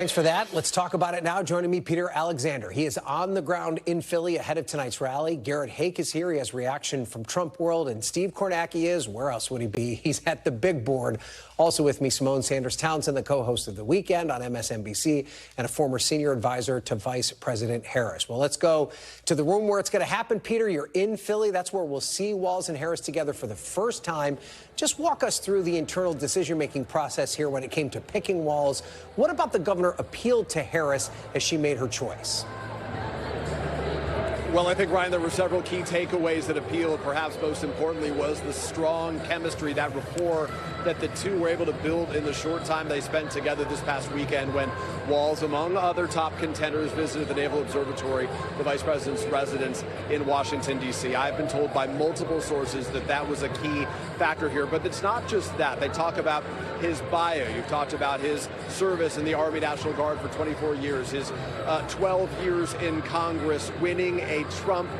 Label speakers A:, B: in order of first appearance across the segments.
A: Thanks for that. Let's talk about it now. Joining me, Peter Alexander. He is on the ground in Philly ahead of tonight's rally. Garrett Haake is here. He has reaction from Trump world. And Steve Kornacki is, where else would he be? He's at the big board. Also with me, Symone Townsend, the co-host of The Weekend on MSNBC and a former senior advisor to Vice President Harris. Well, let's go to the room where it's going to happen. Peter, you're in Philly. That's where we'll see Walz and Harris together for the first time. Just walk us through the internal decision-making process here when it came to picking Walz. What about the governor appealed to Harris as she made her choice?
B: Well, I think, Ryan, there were several key takeaways that appealed. Perhaps most importantly was the strong chemistry, that rapport that the two were able to build in the short time they spent together this past weekend when Walz, among other top contenders, visited the Naval Observatory, the vice president's residence in Washington, D.C. I've been told by multiple sources that that was a key factor here. But it's not just that. They talk about his bio. You've talked about his service in the Army National Guard for 24 years, his 12 years in Congress, winning a Trump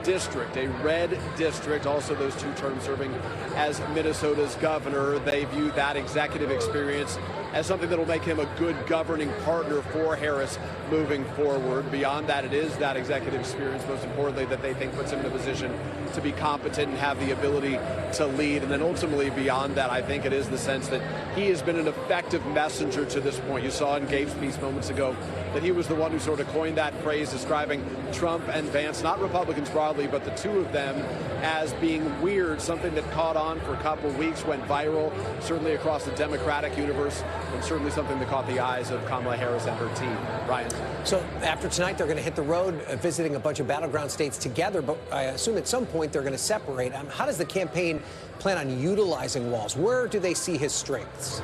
B: district, a red district, also those 2 terms serving as Minnesota's governor. They view that executive experience as something that will make him a good governing partner for Harris moving forward. Beyond that, it is that executive experience, most importantly, that they think puts him in a position to be competent and have the ability to lead. And then ultimately, beyond that, I think it is the sense that he has been an effective messenger to this point. You saw in Gabe's piece moments ago that he was the one who sort of coined that phrase describing Trump and Vance, not Republicans broadly, but the two of them as being weird, something that caught on for a couple of weeks, went viral, certainly across the Democratic universe, and certainly something that caught the eyes of Kamala Harris and her team. Ryan.
A: So after tonight, they're going to hit the road visiting a bunch of battleground states together, but I assume at some point they're going to separate. How does the campaign plan on utilizing Walz? Where do they see his strengths?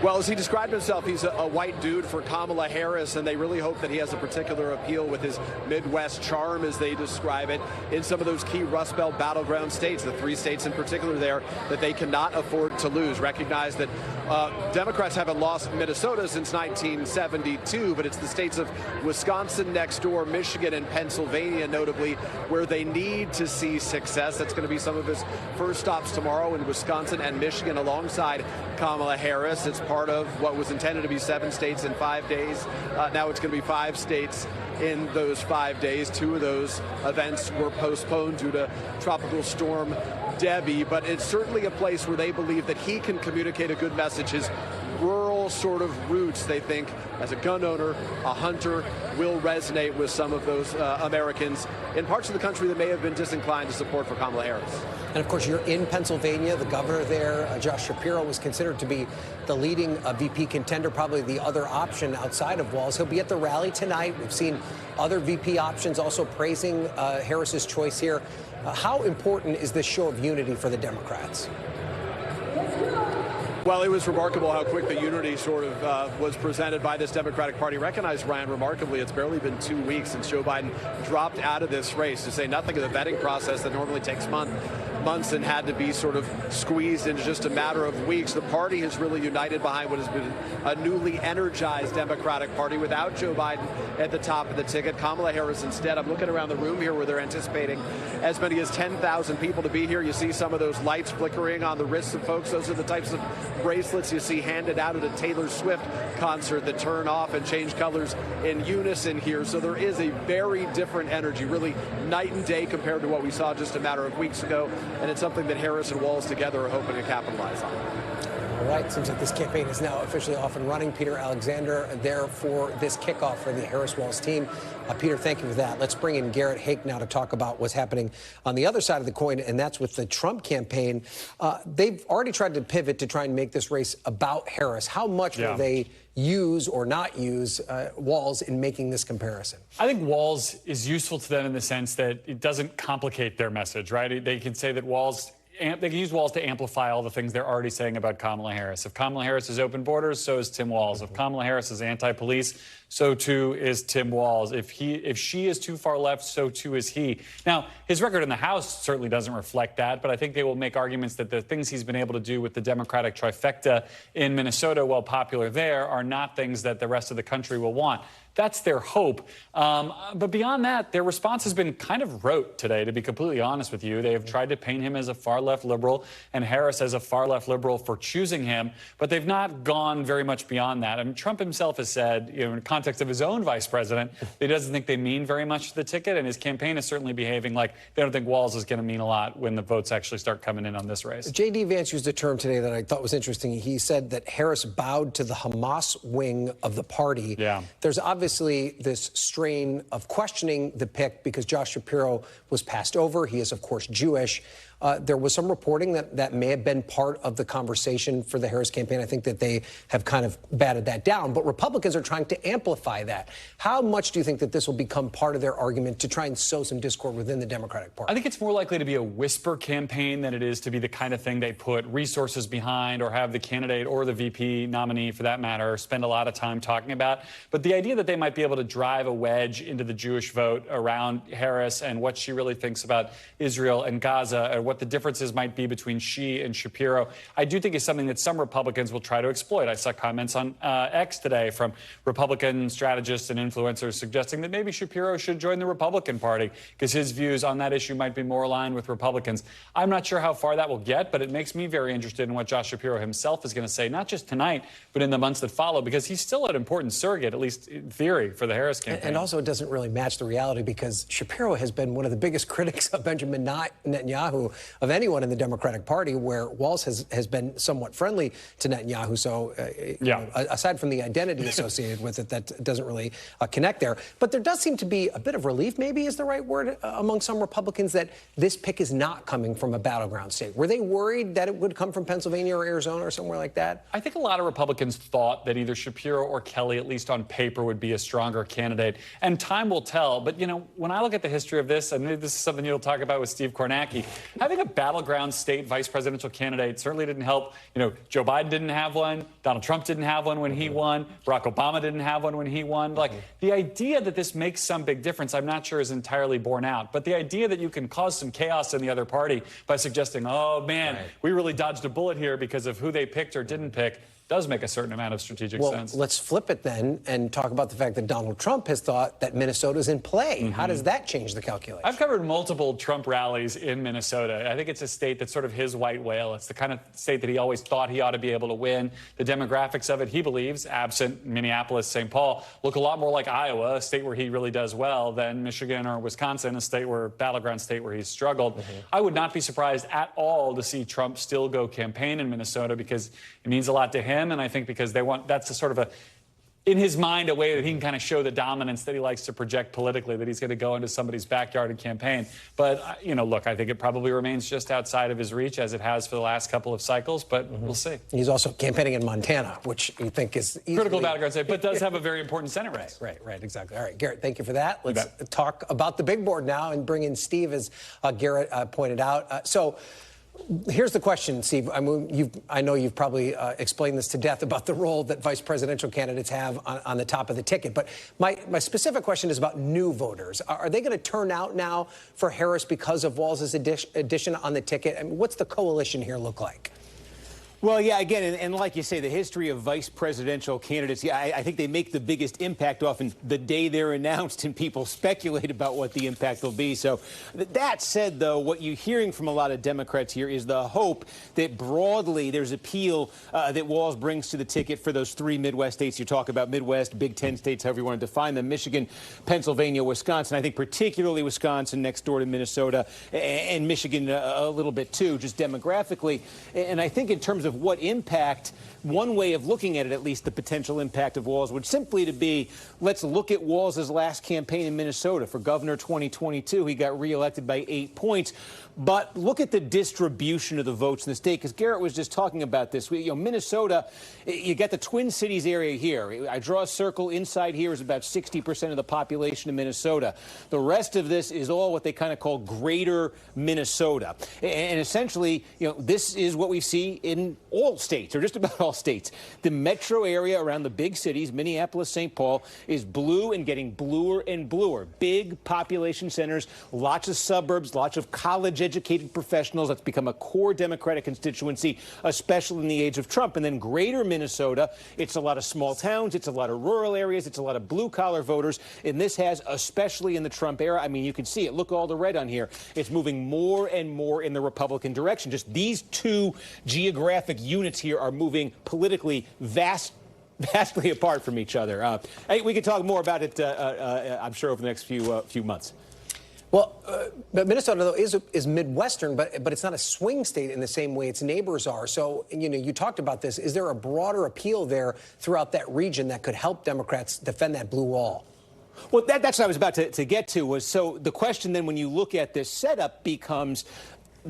B: Well, as he described himself, he's a white dude for Kamala Harris, and they really hope that he has a particular appeal with his Midwest charm, as they describe it, in some of those key Rust Belt battleground states, the 3 states in particular there that they cannot afford to lose. Recognize that Democrats haven't lost Minnesota since 1972, but it's the states of Wisconsin next door, Michigan, and Pennsylvania, notably, where they need to see success. That's going to be some of his first stops tomorrow in Wisconsin and Michigan alongside Kamala Harris. It's part of what was intended to be 7 states in 5 days. Now it's going to be 5 states in those 5 days. 2 of those events were postponed due to Tropical Storm Debbie, but it's certainly a place where they believe that he can communicate a good message. His rural sort of roots, they think, as a gun owner, a hunter, will resonate with some of those Americans in parts of the country that may have been disinclined to support for Kamala Harris.
A: And of course, you're in Pennsylvania. The governor there, Josh Shapiro, was considered to be the leading VP contender, probably the other option outside of Walz. He'll be at the rally tonight. We've seen other VP options also praising Harris's choice here. How important is this show of unity for the Democrats?
B: Well, it was remarkable how quick the unity sort of was presented by this Democratic Party. Recognized, Ryan, remarkably, it's barely been 2 weeks since Joe Biden dropped out of this race, to say nothing of the vetting process that normally takes months and had to be sort of squeezed into just a matter of weeks. The party has really united behind what has been a newly energized Democratic Party without Joe Biden at the top of the ticket. Kamala Harris instead. I'm looking around the room here where they're anticipating as many as 10,000 people to be here. You see some of those lights flickering on the wrists of folks. Those are the types of bracelets you see handed out at a Taylor Swift concert that turn off and change colors in unison here. So there is a very different energy, really night and day compared to what we saw just a matter of weeks ago. And it's something that Harris and Walz together are hoping to capitalize on.
A: All right, seems like this campaign is now officially off and running. Peter Alexander there for this kickoff for the Harris-Walz team. Peter, thank you for that. Let's bring in Garrett Haake now to talk about what's happening on the other side of the coin, and that's with the Trump campaign. They've already tried to pivot to try and make this race about Harris. How much will they use or not use Walz in making this comparison?
C: I think Walz is useful to them in the sense that it doesn't complicate their message, right? They can say that they can use Walz to amplify all the things they're already saying about Kamala Harris. If Kamala Harris is open borders, so is Tim Walz. If Kamala Harris is anti-police, so too is Tim Walz. If she is too far left, so too is he. Now, his record in the House certainly doesn't reflect that, but I think they will make arguments that the things he's been able to do with the Democratic trifecta in Minnesota, while popular there, are not things that the rest of the country will want. That's their hope. But beyond that, their response has been kind of rote today, to be completely honest with you. They have tried to paint him as a far-left liberal and Harris as a far-left liberal for choosing him, but they've not gone very much beyond that. I mean, Trump himself has said, in the context of his own vice president, that he doesn't think they mean very much to the ticket, and his campaign is certainly behaving like they don't think Walz is going to mean a lot when the votes actually start coming in on this race.
A: J.D. Vance used a term today that I thought was interesting. He said that Harris bowed to the Hamas wing of the party.
C: Yeah.
A: There's obviously this strain of questioning the pick because Josh Shapiro was passed over. He is, of course, Jewish. There was some reporting that may have been part of the conversation for the Harris campaign. I think that they have kind of batted that down. But Republicans are trying to amplify that. How much do you think that this will become part of their argument to try and sow some discord within the Democratic Party?
C: I think it's more likely to be a whisper campaign than it is to be the kind of thing they put resources behind or have the candidate or the VP nominee, for that matter, spend a lot of time talking about. But the idea that they might be able to drive a wedge into the Jewish vote around Harris and what she really thinks about Israel and Gaza, and what the differences might be between she and Shapiro, I do think is something that some Republicans will try to exploit. I saw comments on X today from Republican strategists and influencers suggesting that maybe Shapiro should join the Republican Party because his views on that issue might be more aligned with Republicans. I'm not sure how far that will get, but it makes me very interested in what Josh Shapiro himself is going to say, not just tonight, but in the months that follow, because he's still an important surrogate, at least in theory, for the Harris campaign.
A: And also it doesn't really match the reality because Shapiro has been one of the biggest critics of Benjamin Netanyahu of anyone in the Democratic Party, where Walz has been somewhat friendly to Netanyahu. So aside from the identity associated with it, that doesn't really connect there. But there does seem to be a bit of relief, maybe is the right word, among some Republicans that this pick is not coming from a battleground state. Were they worried that it would come from Pennsylvania or Arizona or somewhere like that?
C: I think a lot of Republicans thought that either Shapiro or Kelly, at least on paper, would be a stronger candidate. And time will tell. But, when I look at the history of this, and this is something you'll talk about with Steve Kornacki, having a battleground state vice presidential candidate certainly didn't help. Joe Biden didn't have one. Donald Trump didn't have one when he won. Barack Obama didn't have one when he won. The idea that this makes some big difference, I'm not sure is entirely borne out. But the idea that you can cause some chaos in the other party by suggesting, oh, man, we really dodged a bullet here because of who they picked or didn't pick, does make a certain amount of strategic sense.
A: Well, let's flip it then and talk about the fact that Donald Trump has thought that Minnesota's in play. How does that change the calculation?
C: I've covered multiple Trump rallies in Minnesota. I think it's a state that's sort of his white whale. It's the kind of state that he always thought he ought to be able to win. The demographics of it, he believes, absent Minneapolis, St. Paul, look a lot more like Iowa, a state where he really does well, than Michigan or Wisconsin, a battleground state where he's struggled. I would not be surprised at all to see Trump still go campaign in Minnesota because it means a lot to him, and I think because that's a sort of in his mind, a way that he can kind of show the dominance that he likes to project politically, that he's going to go into somebody's backyard and campaign. But, look, I think it probably remains just outside of his reach, as it has for the last couple of cycles, but we'll see.
A: He's also campaigning in Montana, which you think is
C: critical battleground state, but does have a very important Senate race.
A: Right, exactly. All right, Garrett, thank you for that. Let's talk about the big board now and bring in Steve, as Garrett pointed out. Here's the question, Steve. I know you've probably explained this to death about the role that vice presidential candidates have on the top of the ticket. But my specific question is about new voters. Are they going to turn out now for Harris because of Walz's addition on the ticket? I mean, what's the coalition here look like?
D: Well, yeah, again, and like you say, the history of vice presidential candidates, I think they make the biggest impact often the day they're announced, and people speculate about what the impact will be. So that said, though, what you're hearing from a lot of Democrats here is the hope that broadly there's appeal that Walz brings to the ticket for those three Midwest states you talk about, Midwest, Big Ten states, however you want to define them, Michigan, Pennsylvania, Wisconsin. I think particularly Wisconsin next door to Minnesota, and Michigan a little bit too, just demographically. And I think in terms of what impact, one way of looking at it, at least the potential impact of Walz, would simply to be, let's look at Walz's last campaign in Minnesota. For governor 2022, he got reelected by 8 points. But look at the distribution of the votes in the state, because Garrett was just talking about this. Minnesota, you get the Twin Cities area here. I draw a circle. Inside here is about 60% of the population of Minnesota. The rest of this is all what they kind of call greater Minnesota. And essentially, this is what we see in all states, or just about all states. The metro area around the big cities, Minneapolis, St. Paul, is blue and getting bluer and bluer. Big population centers, lots of suburbs, lots of college-educated professionals. That's become a core Democratic constituency, especially in the age of Trump. And then greater Minnesota, it's a lot of small towns, it's a lot of rural areas, it's a lot of blue-collar voters. And this has, especially in the Trump era, I mean, you can see it. Look at all the red on here. It's moving more and more in the Republican direction. Just these two geographic units here are moving politically vastly apart from each other. We could talk more about it, I'm sure, over the next few months.
A: Well, but Minnesota, though, is Midwestern, but it's not a swing state in the same way its neighbors are. So, you talked about this. Is there a broader appeal there throughout that region that could help Democrats defend that blue wall?
D: Well, that's what I was about to get to. Was so the question then, when you look at this setup, becomes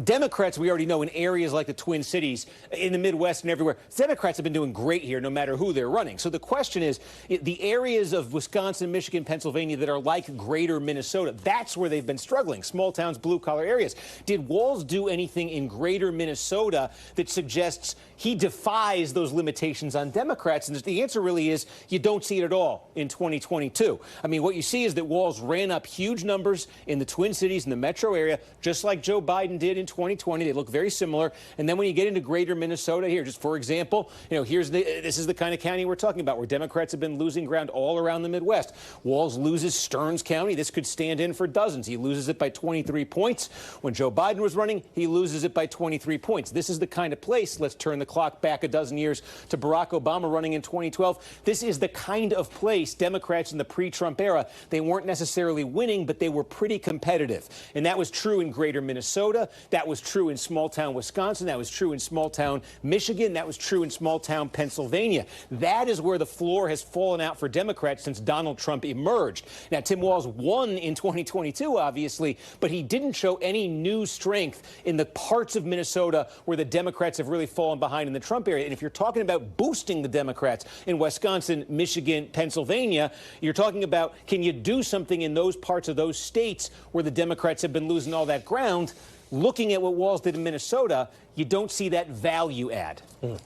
D: Democrats, we already know, in areas like the Twin Cities, in the Midwest and everywhere, Democrats have been doing great here no matter who they're running. So the question is, the areas of Wisconsin, Michigan, Pennsylvania that are like greater Minnesota, that's where they've been struggling, small towns, blue-collar areas. Did Walz do anything in greater Minnesota that suggests he defies those limitations on Democrats? And the answer really is you don't see it at all in 2022. I mean, what you see is that Walz ran up huge numbers in the Twin Cities, in the metro area, just like Joe Biden did in 2020. They look very similar. And then when you get into greater Minnesota here, just for example, this is the kind of county we're talking about, where Democrats have been losing ground all around the Midwest. Walz loses Stearns County. This could stand in for dozens. He loses it by 23 points. When Joe Biden was running, he loses it by 23 points. This is the kind of place, let's turn the clock back a dozen years to Barack Obama running in 2012. This is the kind of place Democrats in the pre-Trump era, they weren't necessarily winning, but they were pretty competitive. And that was true in greater Minnesota. That was true in small-town Wisconsin. That was true in small-town Michigan. That was true in small-town Pennsylvania. That is where the floor has fallen out for Democrats since Donald Trump emerged. Now, Tim Walz won in 2022, obviously, but he didn't show any new strength in the parts of Minnesota where the Democrats have really fallen behind in the Trump area. And if you're talking about boosting the Democrats in Wisconsin, Michigan, Pennsylvania, you're talking about, can you do something in those parts of those states where the Democrats have been losing all that ground? Looking at what Walz did in Minnesota, you don't see that value add.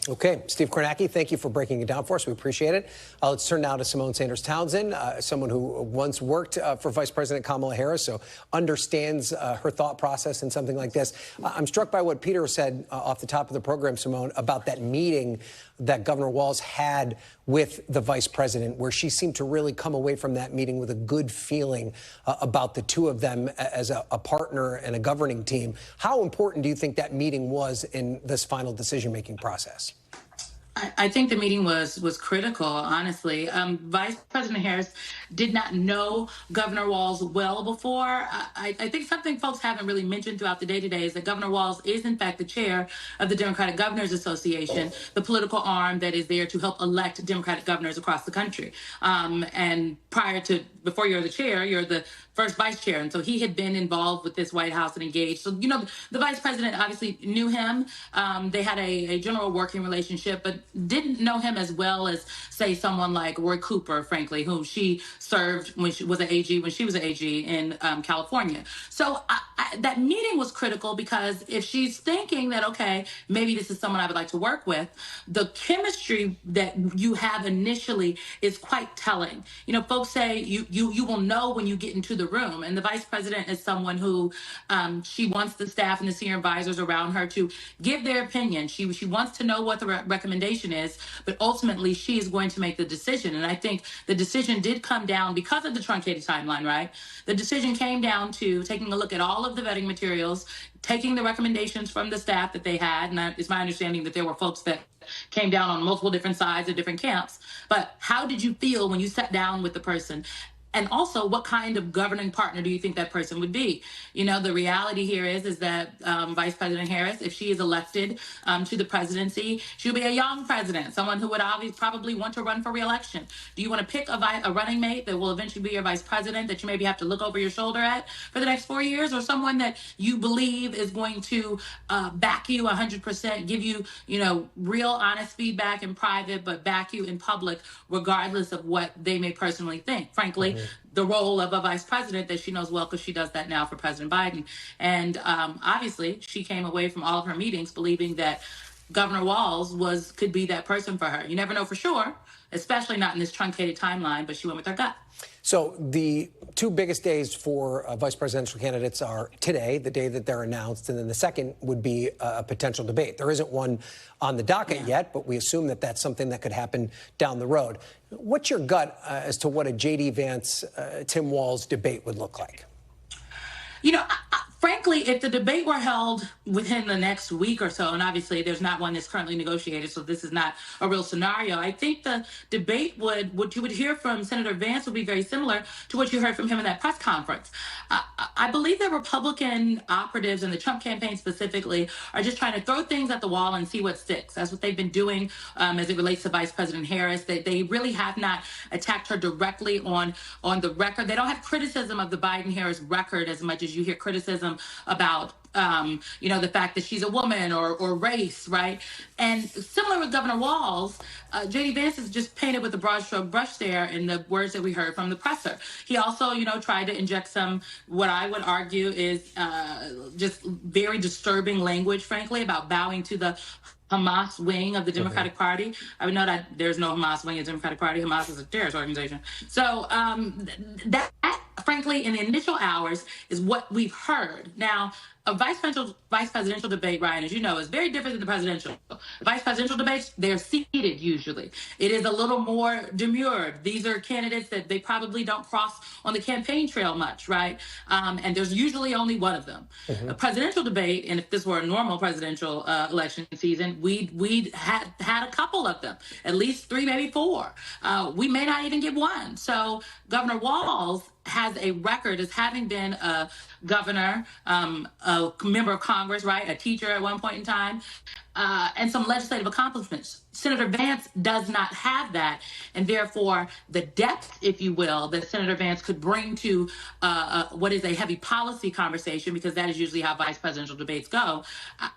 A: Okay. Steve Kornacki, thank you for breaking it down for us. We appreciate it. Let's turn now to Symone Sanders Townsend, someone who once worked for Vice President Kamala Harris, so understands her thought process in something like this. I'm struck by what Peter said off the top of the program, Symone, about that meeting that Governor Walz had with the vice president, where she seemed to really come away from that meeting with a good feeling about the two of them as a partner and a governing team. How important do you think that meeting was in this final decision-making process?
E: I think the meeting was critical, honestly. Vice President Harris did not know Governor Walz well before. I think something folks haven't really mentioned throughout the day today is that Governor Walz is, in fact, the chair of the Democratic Governors Association, the political arm that is there to help elect Democratic governors across the country. And before you're the chair, you're the first vice chair. And so he had been involved with this White House and engaged. So, the vice president obviously knew him. They had a general working relationship, but didn't know him as well as, say, someone like Roy Cooper, frankly, whom she served when she was an AG in California. So that meeting was critical because if she's thinking that, okay, maybe this is someone I would like to work with, the chemistry that you have initially is quite telling. Folks say you will know when you get into the room. And the vice president is someone who she wants the staff and the senior advisors around her to give their opinion. She wants to know what the recommendation is, but ultimately she is going to make the decision. And I think the decision did come down because of the truncated timeline, right? The decision came down to taking a look at all of the vetting materials, taking the recommendations from the staff that they had. And it's my understanding that there were folks that came down on multiple different sides of different camps. But how did you feel when you sat down with the person? And also, what kind of governing partner do you think that person would be? The reality here is that Vice President Harris, if she is elected to the presidency, she'll be a young president, someone who would obviously probably want to run for re-election. Do you want to pick a running mate that will eventually be your vice president that you maybe have to look over your shoulder at for the next 4 years, or someone that you believe is going to back you 100%, give you, real honest feedback in private, but back you in public, regardless of what they may personally think? Frankly, the role of a vice president that she knows well because she does that now for President Biden. And obviously, she came away from all of her meetings believing that Governor Walz could be that person for her. You never know for sure, especially not in this truncated timeline, but she went with her gut.
A: So the two biggest days for vice presidential candidates are today, the day that they're announced, and then the second would be a potential debate. There isn't one on the docket yet, but we assume that that's something that could happen down the road. What's your gut as to what a J.D. Vance, Tim Walz debate would look like?
E: You know, frankly, if the debate were held within the next week or so, and obviously there's not one that's currently negotiated, so this is not a real scenario, I think the debate what you would hear from Senator Vance would be very similar to what you heard from him in that press conference. I believe that Republican operatives and the Trump campaign specifically are just trying to throw things at the wall and see what sticks. That's what they've been doing as it relates to Vice President Harris. They really have not attacked her directly on the record. They don't have criticism of the Biden-Harris record as much as you hear criticism about the fact that she's a woman or race, right? And similar with Governor Walz, J.D. Vance is just painted with a broad stroke brush there in the words that we heard from the presser. He also, tried to inject some, what I would argue is just very disturbing language, frankly, about bowing to the Hamas wing of the Democratic Party. I would know that there's no Hamas wing of the Democratic Party. Hamas is a terrorist organization. So that, frankly, in the initial hours is what we've heard. Now, a vice presidential debate, Ryan, as you know, is very different than the presidential. Vice presidential debates, they're seated usually. It is a little more demurred. These are candidates that they probably don't cross on the campaign trail much, right? And there's usually only one of them. A presidential debate, and if this were a normal presidential election season, we'd had a couple of them, at least 3, maybe 4. We may not even get one. So Governor Walz has a record as having been a governor, a member of Congress, right, a teacher at one point in time, and some legislative accomplishments. Senator Vance does not have that, and therefore the depth, if you will, that Senator Vance could bring to what is a heavy policy conversation, because that is usually how vice presidential debates go,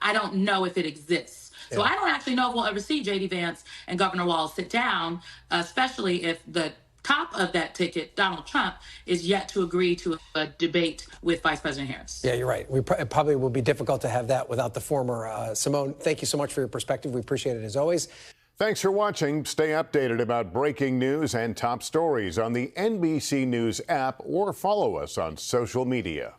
E: I don't know if it exists. So I don't actually know if we'll ever see J.D. Vance and Governor Walz sit down, especially if the top of that ticket, Donald Trump, is yet to agree to a debate with Vice President Harris.
A: Yeah, you're right. It probably will be difficult to have that without the former. Symone, thank you so much for your perspective. We appreciate it as always.
F: Thanks for watching. Stay updated about breaking news and top stories on the NBC News app or follow us on social media.